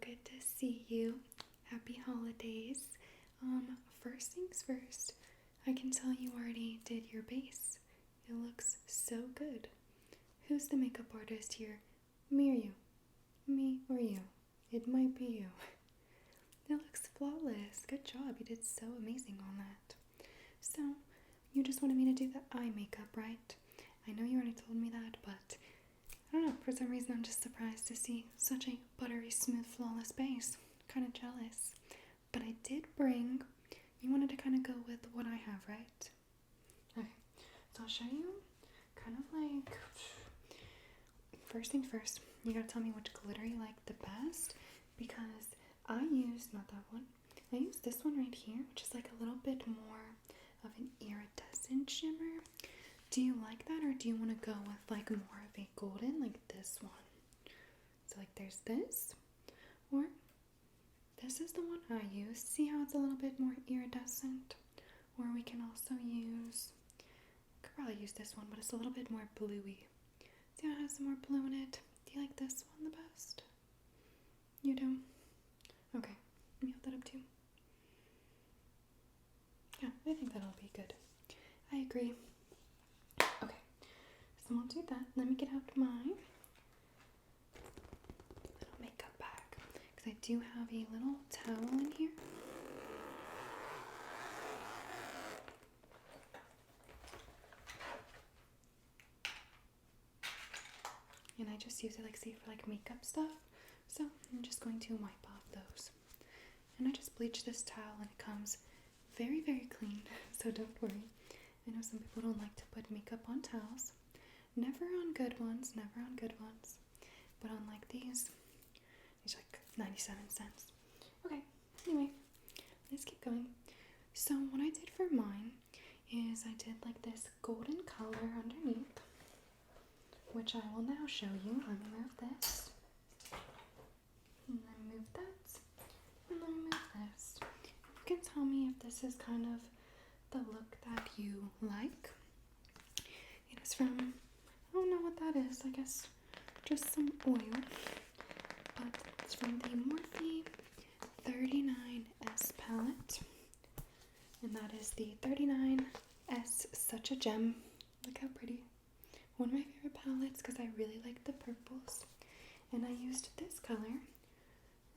good to see you. Happy holidays. First things first, I can tell you already did your base. It looks so good. Who's the makeup artist here? Me or you? Me or you? It might be you. It looks flawless. Good job. You did so amazing on that. So, you just wanted me to do the eye makeup, right? I know you already told me that, but I don't know. For some reason, I'm just surprised to see such a buttery, smooth, flawless base. Kind of jealous. But I did bring, you wanted to kind of go with what I have, right? Okay. So I'll show you kind of like, first thing first, you gotta tell me which glitter you like the best, because I used, not that one, I used this one right here, which is like a little bit more of an iridescent shimmer. Do you like that, or do you want to go with like more of a golden, like this one? So like there's this, or this is the one I used. See how it's a little bit more iridescent? Or we can also use, could probably use this one, but it's a little bit more bluey. See how it has some more blue in it? Do you like this one the best? You do? Okay, let me hold that up too. Yeah, I think that'll be good. I agree. Okay, so I'll do that. Let me get out my little makeup bag, because I do have a little towel in here. And I just use it like, say, for like makeup stuff. So I'm just going to wipe off those. And I just bleach this towel and it comes very, very clean. So don't worry. I know some people don't like to put makeup on towels. Never on good ones, never on good ones. But on like these, it's like 97 cents. Okay, anyway, let's keep going. So what I did for mine is I did like this golden color underneath, which I will now show you. Let me move this, and then move that, and then move this. You can tell me if this is kind of the look that you like. It is from, I don't know what that is, I guess just some oil, but it's from the Morphe 39S palette, and that is the 39S Such a Gem. Look how pretty. One of my favorite palettes because I really like the purples. And I used this color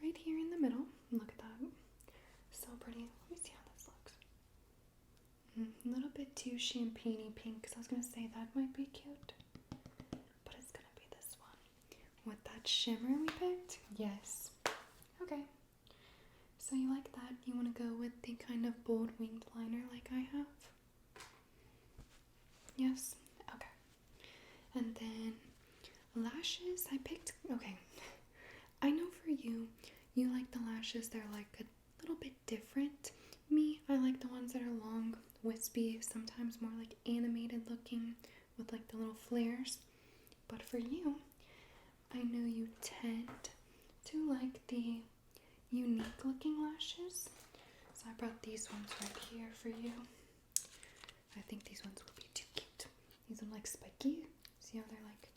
right here in the middle. Look at that. So pretty. Let me see how this looks. A little bit too champagne-y pink, because I was going to say that might be cute. But it's going to be this one. With that shimmer we picked? Yes. Okay. So you like that? You want to go with the kind of bold winged liner like I have? Yes? Okay. And then lashes, I picked, okay, I know for you, you like the lashes, they're like a little bit different. Me, I like the ones that are long, wispy, sometimes more like animated looking with like the little flares. But for you, I know you tend to like the unique looking lashes. So I brought these ones right here for you. I think these ones would be too cute. These are like spiky. See how they're like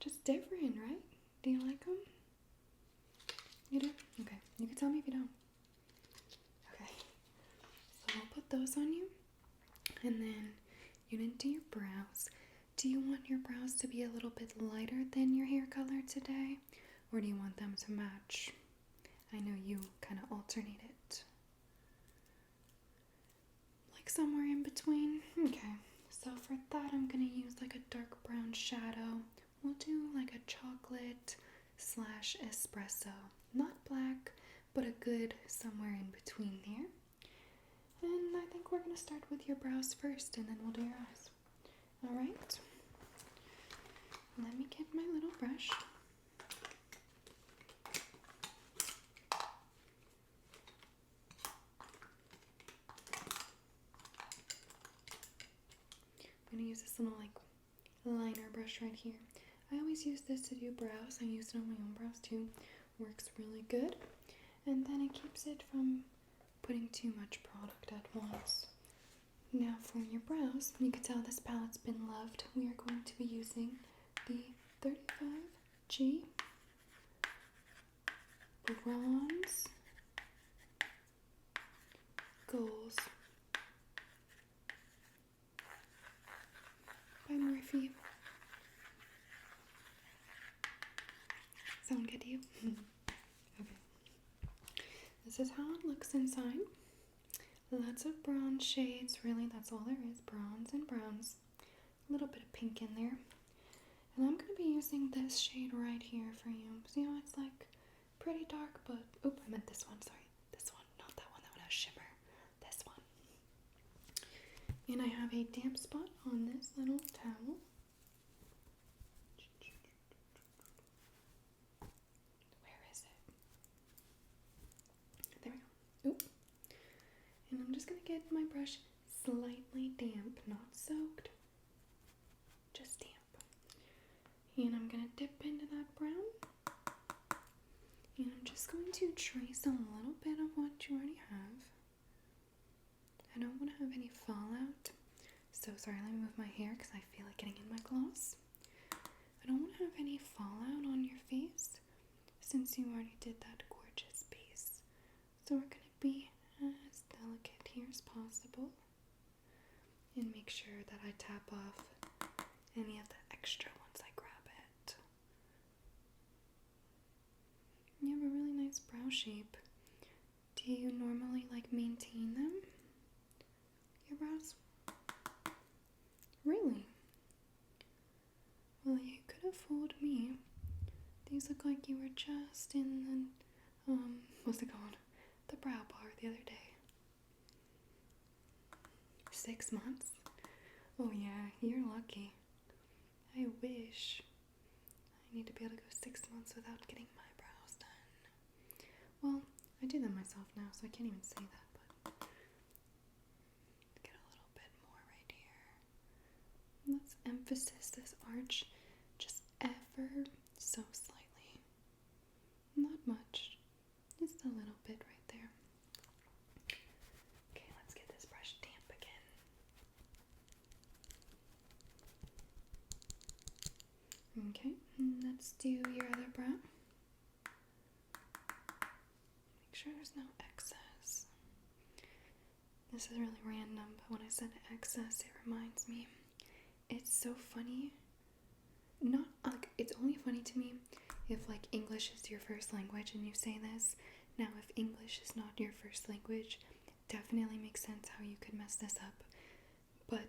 just different, right? Do you like them? You do? Okay. You can tell me if you don't. Okay. So I'll put those on you. And then you didn't do your brows. Do you want your brows to be a little bit lighter than your hair color today? Or do you want them to match? I know you kind of alternate it. Like somewhere in between? Okay. So for that, I'm going to use like a dark brown shadow. We'll do like a chocolate / espresso. Not black, but a good somewhere in between there. And I think we're going to start with your brows first, and then we'll do your eyes. Alright? Let me get my little brush. I'm going to use this little like liner brush right here. I always use this to do brows. I use it on my own brows too. Works really good. And then it keeps it from putting too much product at once. Now for your brows, you can tell this palette's been loved. We are going to be using the 35G Bronze Goals by Murphy. Sound good to you? Okay. This is how it looks inside. Lots of bronze shades, really, that's all there is. Bronze and browns. A little bit of pink in there. And I'm going to be using this shade right here for you. See how it's like pretty dark, but... Oh, I meant this one, sorry. This one, not that one. That one has shimmer. This one. And I have a damp spot on this little towel. Where is it? There we go. Oop. And I'm just going to get my brush slightly damp, not soaked, just damp. And I'm going to dip into that brown. And I'm just going to trace a little bit of what you already have. I don't want to have any fallout. So sorry, let me move my hair because I feel like getting in my gloss. I don't want to have any fallout on your face since you already did that gorgeous base. So we're going to be as delicate here as possible and make sure that I tap off any of the extra once I grab it. You have a really nice brow shape. Do you normally maintain them? Your brows? Really? Well, you could have fooled me. These look like you were just in the, what's it called? The brow bar the other day. 6 months? Oh yeah, you're lucky. I wish. I need to be able to go 6 months without getting my brows done. Well, I do them myself now, so I can't even say that, but get a little bit more right here. Let's emphasize this arch just ever so slightly. Not much, just a little bit right there. Okay, let's get this brush damp again. Okay, let's do your other brow. Make sure there's no excess. This is really random, but when I said excess, it reminds me. It's so funny. Not like it's only funny to me if English is your first language and you say this. Now, if English is not your first language, definitely makes sense how you could mess this up. But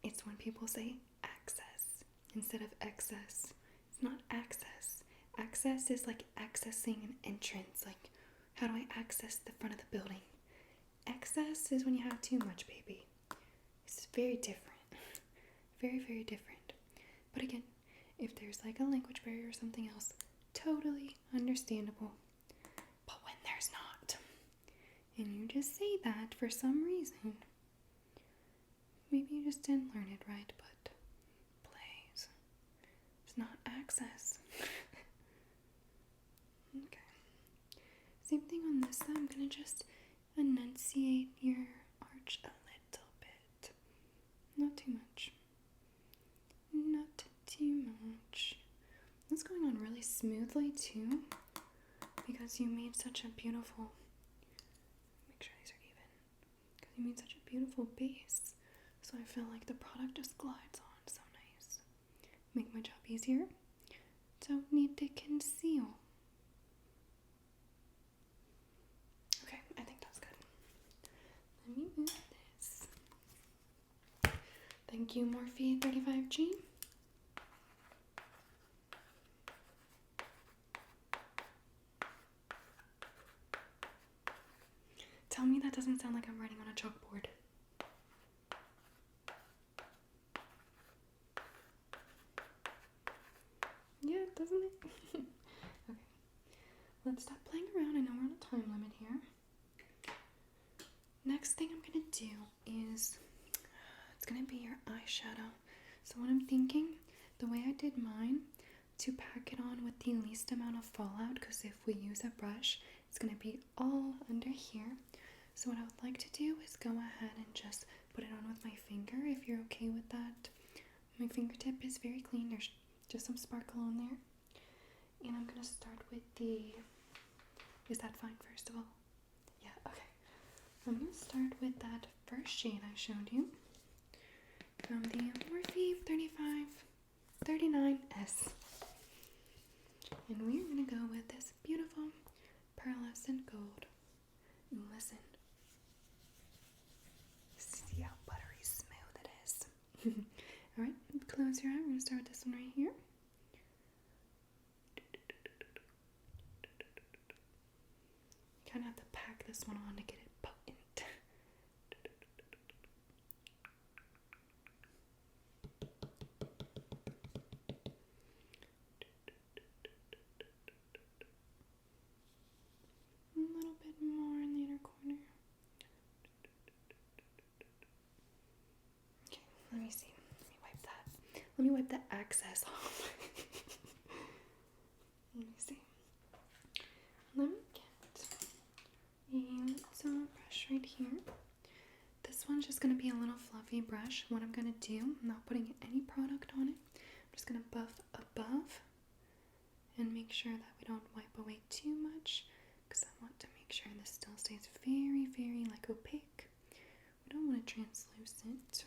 it's when people say access instead of excess. It's not access. Access is like accessing an entrance. Like, how do I access the front of the building? Excess is when you have too much, baby. It's very different. Very, very different. But again, if there's a language barrier or something else, totally understandable. But when there's not, and you just say that for some reason, maybe you just didn't learn it right, but please, it's not access. Okay. Same thing on this side. I'm going to just enunciate your arch a little bit. Not too much. Not too much. That's going on really smoothly too, because you made such a beautiful, make sure these are even, because you made such a beautiful base. So I feel like the product just glides on so nice. Make my job easier. Don't need to conceal. Okay, I think that's good. Let me move this. Thank you, Morphe 35G. Tell me that doesn't sound like I'm writing on a chalkboard. Yeah, doesn't it? Okay. Let's stop playing around. I know we're on a time limit here. Next thing I'm going to do is, it's going to be your eyeshadow. So what I'm thinking, the way I did mine, to pack it on with the least amount of fallout, because if we use a brush, it's going to be all under here. So what I would like to do is go ahead and just put it on with my finger, if you're okay with that. My fingertip is very clean. There's just some sparkle on there. And I'm going to start with the Is that fine, first of all? Yeah, okay. I'm going to start with that first shade I showed you from the Morphe 3539S. And we're going to go with this beautiful pearlescent gold. Listen. See how buttery smooth it is. Alright, close your eye. We're going to start with this one right here. Kind of have to pack this one on to get it potent. A little bit more in the inner corner. Okay, let me see. Let me wipe that. Let me wipe the excess off. Let me see. Let me get a little brush right here. This one's just going to be a little fluffy brush. What I'm going to do, I'm not putting any product on it. I'm just going to buff above and make sure that we don't wipe away too much, because I want to make sure this still stays very, very like opaque. We don't want it translucent.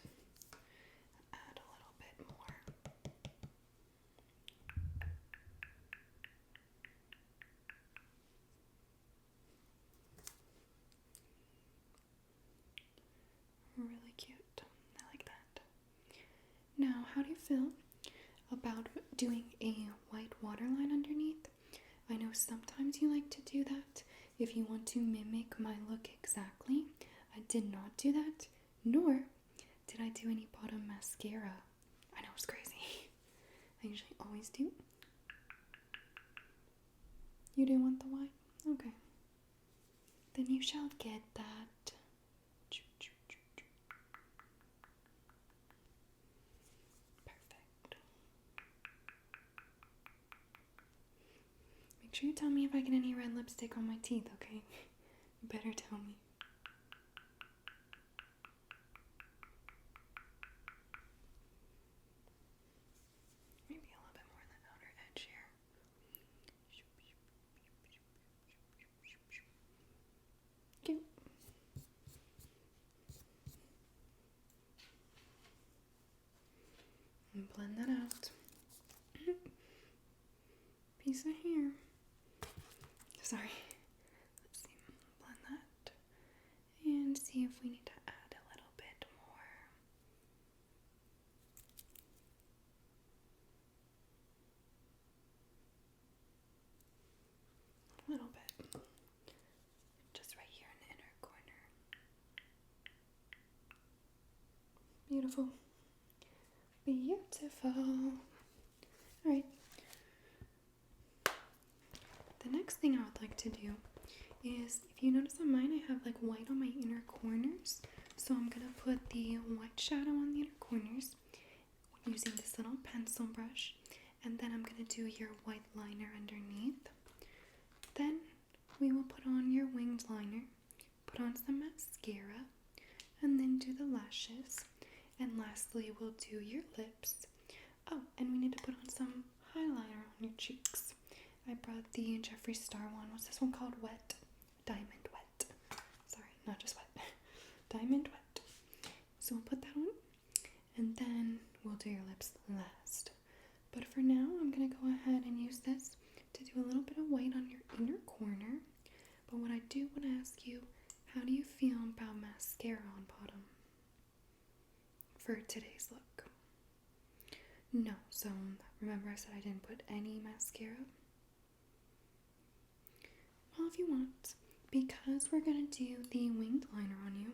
Add a little bit more. Really cute. I like that. Now, how do you feel about doing a white waterline underneath? I know sometimes you like to do that if you want to mimic my look exactly. I did not do that, nor did I do any bottom mascara. I know it's crazy. I usually always do. You didn't want the white? Okay. Then you shall get that. Perfect. Make sure you tell me if I get any red lipstick on my teeth, okay? You better tell me. Maybe a little bit more on the outer edge here. Cute. And blend that out. Piece of hair. Sorry. Let's see. Blend that. And see if we need to add a little bit more. A little bit. Just right here in the inner corner. Beautiful. Beautiful. Alright. The next thing I would like to do is, if you notice on mine, I have like white on my inner corners. So I'm going to put the white shadow on the inner corners using this little pencil brush. And then I'm going to do your white liner underneath. Then we will put on your winged liner, put on some mascara, and then do the lashes. And lastly, we'll do your lips. Oh, and we need to put on some highlighter on your cheeks. I brought the Jeffree Star one. What's this one called? Wet? Diamond Wet. Sorry, not just wet. Diamond Wet. So we'll put that on. And then we'll do your lips last. But for now, I'm going to go ahead and use this to do a little bit of white on your inner corner. But what I do want to ask you, how do you feel about mascara on bottom for today's look? No, so remember I said I didn't put any mascara? Well, if you want, because we're going to do the winged liner on you,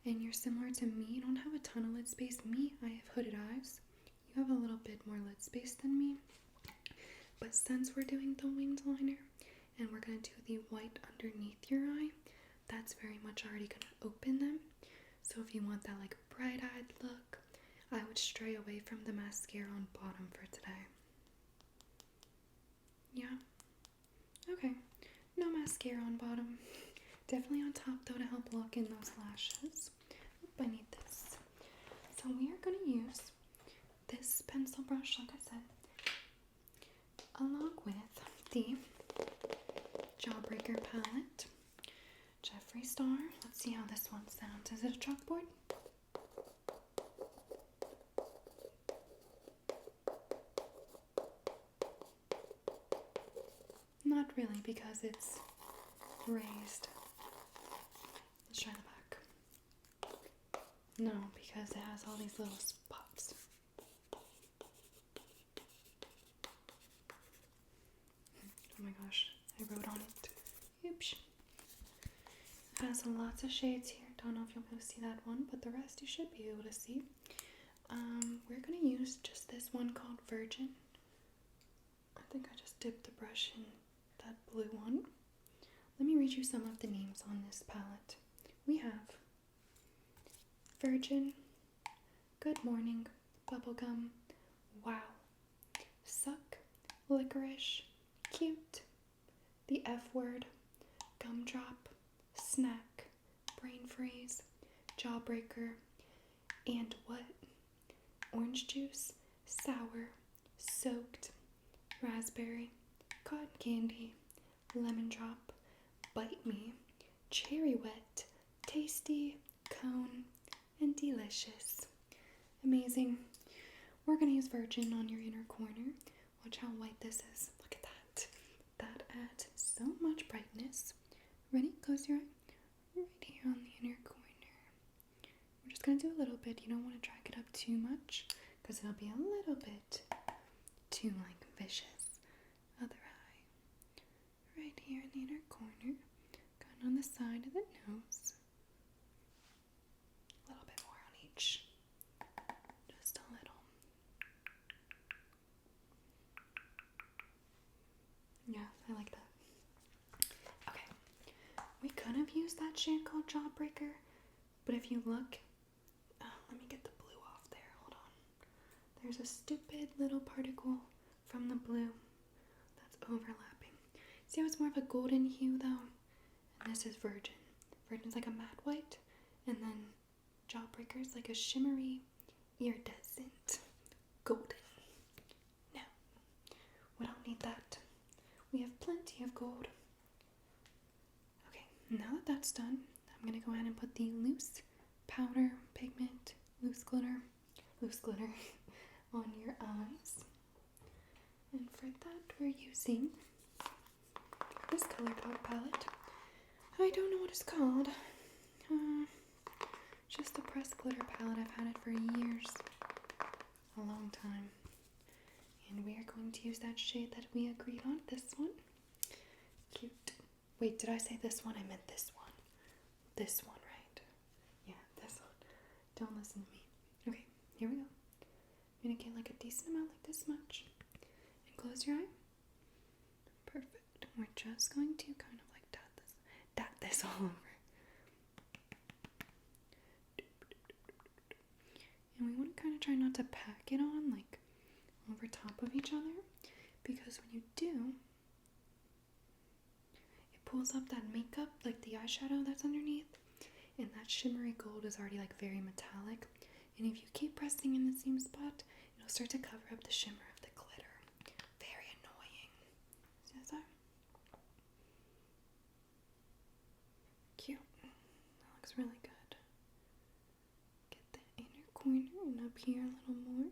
and you're similar to me, you don't have a ton of lid space. Me, I have hooded eyes. You have a little bit more lid space than me. But since we're doing the winged liner, and we're going to do the white underneath your eye, that's very much already going to open them. So if you want that like bright-eyed look, I would stray away from the mascara on bottom for today. Yeah? Okay. No mascara on bottom. Definitely on top though to help lock in those lashes. Oop, I need this. So we are going to use this pencil brush, like I said, along with the Jawbreaker palette. Jeffree Star. Let's see how this one sounds. Is it a chalkboard? Not really, because it's raised. Let's try the back. No, because it has all these little spots. Oh my gosh, I wrote on it. Oops. It has lots of shades here. Don't know if you'll be able to see that one, but the rest you should be able to see. We're going to use just this one called Virgin. I think I just dipped the brush in that blue one. Let me read you some of the names on this palette. We have Virgin, Good Morning, Bubblegum, Wow, Suck, Licorice, Cute, The F Word, Gumdrop, Snack, Brain Freeze, Jawbreaker, And What, Orange Juice, Sour, Soaked, Raspberry, Cotton Candy, Lemon Drop, Bite Me, Cherry Wet, Tasty, Cone, and Delicious. Amazing. We're going to use Virgin on your inner corner. Watch how white this is. Look at that. That adds so much brightness. Ready? Close your eye. Right here on the inner corner. We're just going to do a little bit. You don't want to drag it up too much because it'll be a little bit too vicious. Other eye. Right here in the inner corner. Going on the side of the nose. A little bit more on each. Just a little. Yeah, I like that. Okay. We could have used that shade called Jawbreaker, but if you look, let me get the blue off there. Hold on. There's a stupid little particle from the blue that's overlapping. See how it's more of a golden hue though? And this is Virgin. Virgin's like a matte white, and then Jawbreaker's like a shimmery, iridescent golden. No, we don't need that. We have plenty of gold. Okay, now that that's done, I'm going to go ahead and put the loose powder pigment, loose glitter on your eyes. And for that, we're using this ColourPop palette. I don't know what it's called. Just the pressed glitter palette. I've had it for years. A long time. And we are going to use that shade that we agreed on. This one. Cute. Wait, did I say this one? I meant this one. This one, right? Yeah, this one. Don't listen to me. Okay, here we go. I'm going to get like a decent amount, like this much. And close your eye. Perfect. We're just going to kind of like dot this all over. And we want to kind of try not to pack it on like over top of each other, because when you do, it pulls up that makeup, like the eyeshadow that's underneath, and that shimmery gold is already like very metallic, and if you keep pressing in the same spot, it'll start to cover up the shimmer of the glitter. Very annoying. See that? Cute. That looks really good. Get the inner corner and up here a little more.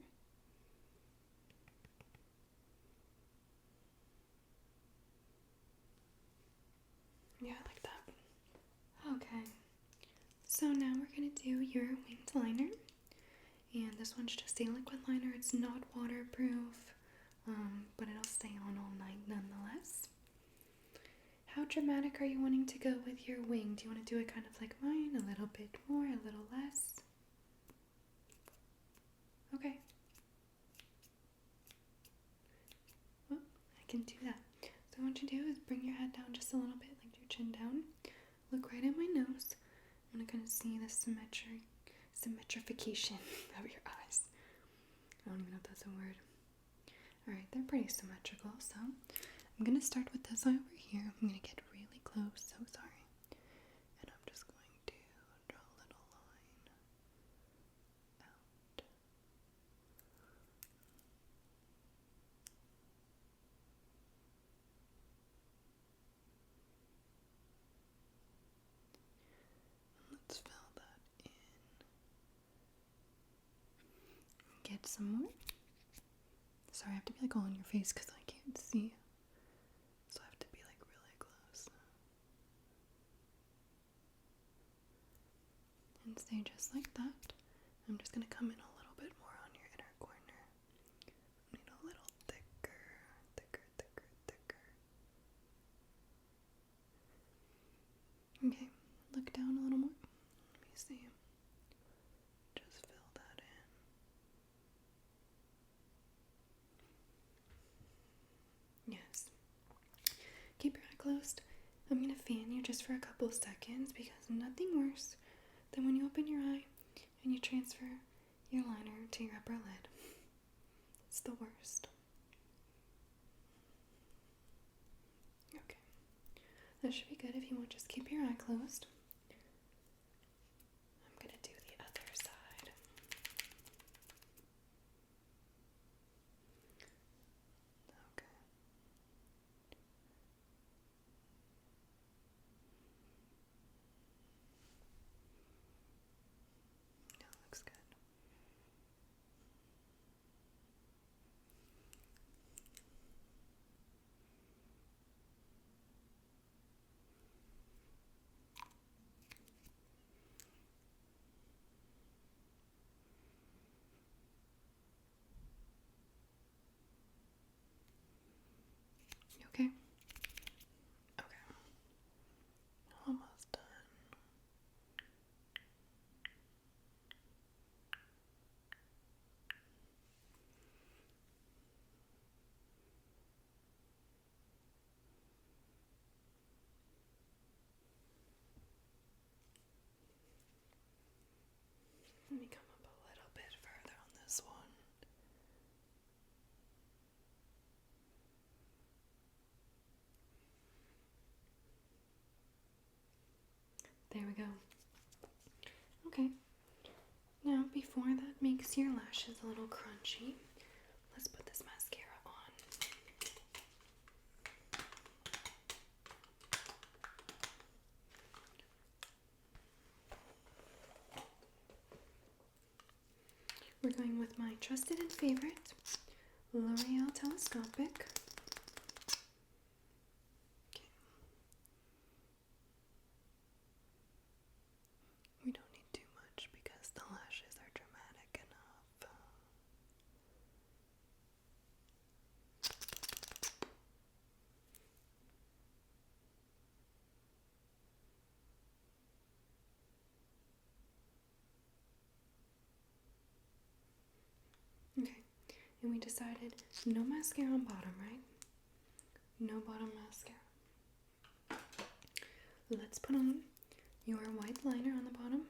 Yeah, I like that. Okay, so now we're going to do your winged liner. And this one's just a liquid liner. It's not waterproof, but it'll stay on all night nonetheless. How dramatic are you wanting to go with your wing? Do you want to do it kind of like mine? A little bit more, a little less? Okay. Well, I can do that. So what you do is bring your head down just a little bit, like your chin down. Look right at my nose. I'm gonna kind of see the symmetrification of your eyes. I don't even know if that's a word. Alright, they're pretty symmetrical, so I'm gonna start with this eye over here. I'm gonna get really close, so sorry. And I'm just going to draw a little line out. get some more. Sorry, I have to be like all in your face because I can't see. So I have to be like really close. And stay just like that. I'm just going to come in a little bit more on your inner corner. I need a little thicker, thicker, thicker, thicker. Okay, look down a little more. Let me see. Just fill that in. Yes. Keep your eye closed. I'm going to fan you just for a couple seconds because nothing worse than when you open your eye and you transfer your liner to your upper lid. It's the worst. Okay. That should be good. If you want, just keep your eye closed. I'm going to do the other side. Okay. That looks good. You okay? Okay. Almost done. Let me come up a little bit further on this one. There we go. Okay. Now, before that makes your lashes a little crunchy, let's put this mascara on. We're going with my trusted and favorite L'Oreal Telescopic. Okay. We don't need too much because the lashes are dramatic enough. Okay, and we decided no mascara on bottom, right? No bottom mascara. Let's put on your white liner on the bottom.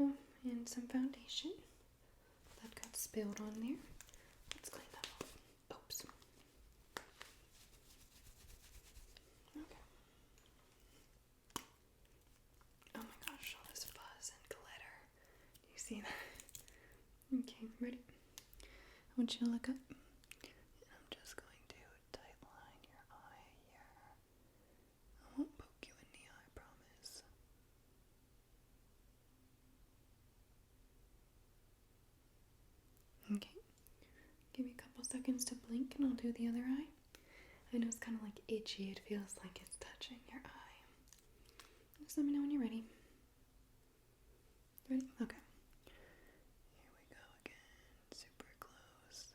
Oh, and some foundation that got spilled on there. Let's clean that off. Oops. Okay. Oh my gosh, all this fuzz and glitter. Do you see that? Okay, ready? I want you to look up. And I'm just going to tight line your eye here. I won't poke you in the eye, I promise. Okay. Give me a couple seconds to blink and I'll do the other eye. I know it's kind of like itchy. It feels like it's touching your eye. Just let me know when you're ready. Ready? Okay. Here we go again. Super close.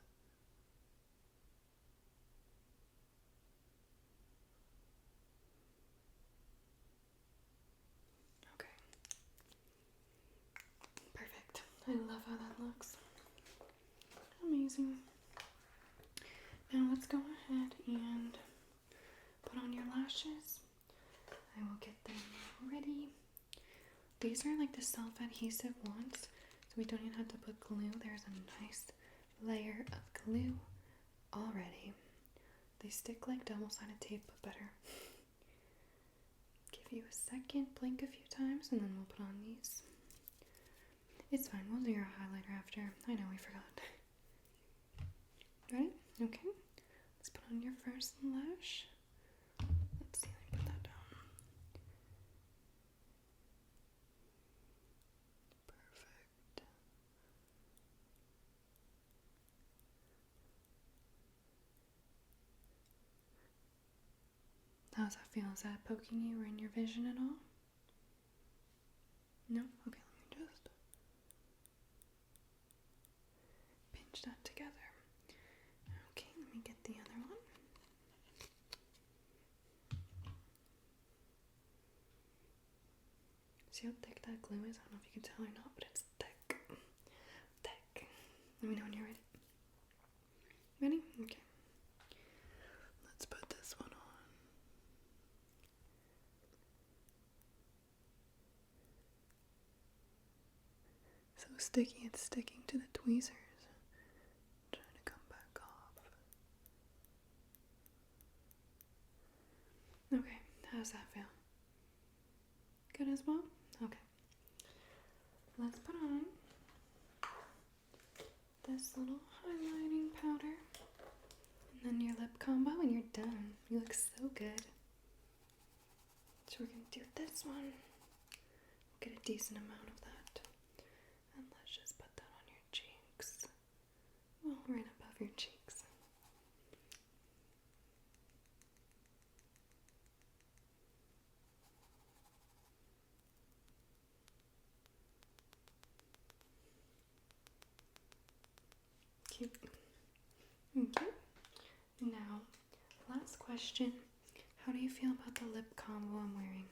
Okay. Perfect. I love how that looks. Amazing. Now let's go ahead and put on your lashes. I will get them ready. These are like the self-adhesive ones, so we don't even have to put glue. There's a nice layer of glue already. They stick like double-sided tape, but better. Give you a second, blink a few times, and then we'll put on these. It's fine, we'll do your highlighter after. I know we forgot. Ready? Okay. Let's put on your first lash. Let's see, let me put that down. Perfect. How's that feel? Is that poking you or in your vision at all? No? Okay, let me just pinch that together. Okay, let me get the other one. See how thick that glue is? I don't know if you can tell or not, but it's thick. Thick. Let me know when you're ready. Ready? Okay. Let's put this one on. So sticky, it's sticking to the tweezers. Trying to come back off. Okay, how's that feel? Good as well? Okay. Let's put on this little highlighting powder. And then your lip combo and you're done. You look so good. So we're going to do this one. We'll get a decent amount of that. And let's just put that on your cheeks. Well, right above your cheeks. Cute. Okay. Now, last question. How do you feel about the lip combo I'm wearing?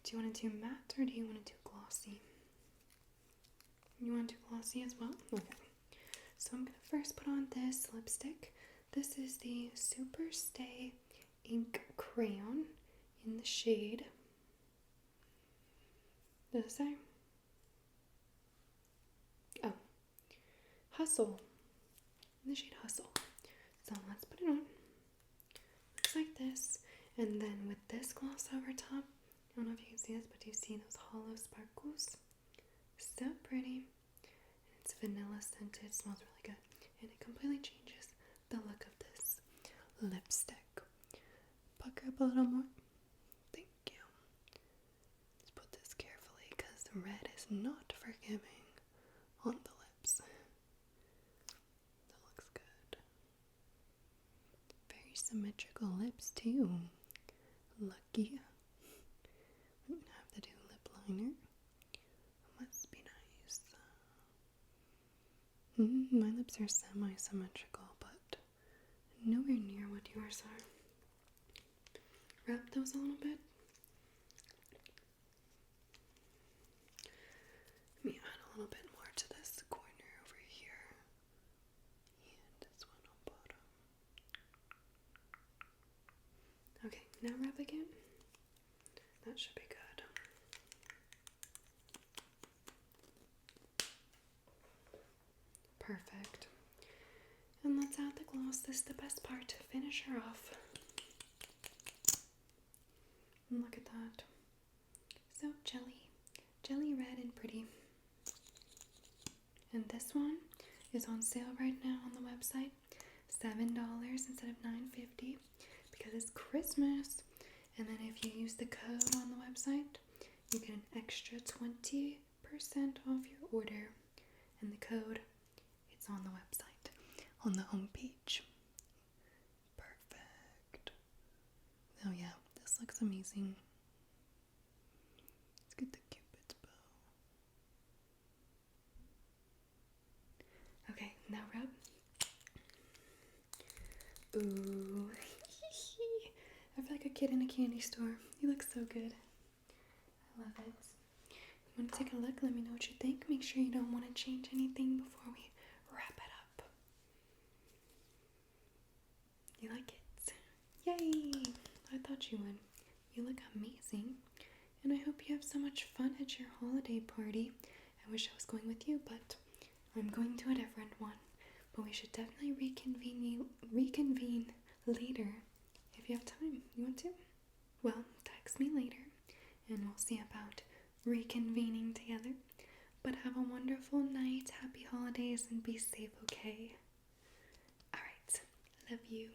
Do you want to do matte or do you want to do glossy? You want to do glossy as well? Okay. So I'm going to first put on this lipstick. This is the Super Stay Ink Crayon in the shade. Does it say? Oh. Hustle. In the shade Hustle. So let's put it on. Looks like this. And then with this gloss over top, I don't know if you can see this, but do you see those hollow sparkles? So pretty. And it's vanilla scented. It smells really good. And it completely changes the look of this lipstick. Pucker up a little more. Thank you. Let's put this carefully because the red is not forgiving on the lips. That looks good. Very symmetrical lips too. Lucky. I don't have to do lip liner. Must be nice. My lips are semi-symmetrical, but nowhere near what yours are. Wrap those a little bit. Let me add a little bit more to this corner over here. And this one on bottom. Okay, now wrap again. That should be good. Perfect. And let's add the gloss. This is the best part to finish her off. And look at that. So jelly red and pretty. And this one is on sale right now on the website. $7 instead of $9.50 because it's Christmas. And then if you use the code on the website, you get an extra 20% off your order. And the code, it's on the website, on the home page. Perfect. Oh yeah, this looks amazing. Let's get the Cupid's bow. Okay, now rub. Ooh. I feel like a kid in a candy store. You look so good. I love it. You want to take a look? Let me know what you think. Make sure you don't want to change anything before we wrap it up. You like it? Yay! I thought you would. You look amazing. And I hope you have so much fun at your holiday party. I wish I was going with you, but I'm going to a different one. But we should definitely reconvene later. If you have time, you want to? Well, text me later and we'll see about reconvening together. But have a wonderful night, happy holidays, and be safe, okay? Alright, love you.